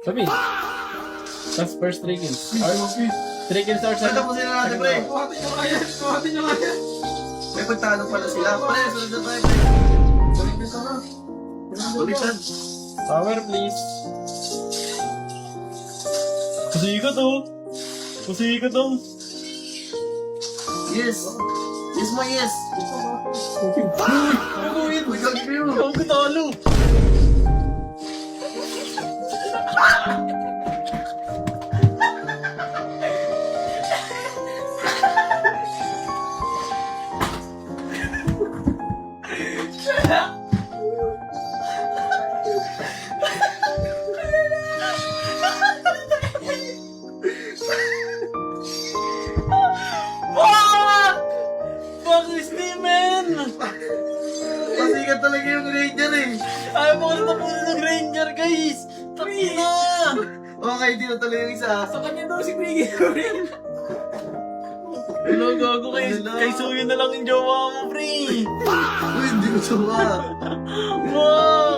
Sabi. That's first 3 kills. 3 kills or 7. Tapusin na natin, pre. Kuhatin nyo kaya. Kuhatin nyo kaya. May pagtalo pala sila. Pre, sunod na tayo, pre. Balikan. Power please. Pasikat oh. Pasikat oh. Yes. Yes mo, yes. Uy, mag-agree. Ang katalo. Fuck this team, man! Pasikat talaga yung Ranger eh. Ayaw mo kasi tapusin ng Ranger, guys! Takina! Okay, di na talaga yung isa. Sa kanya daw si Biggie rin. Hello, gago kay Suyo na lang yung jowa mo, pre! Uy, hindi ko suwa. Wow!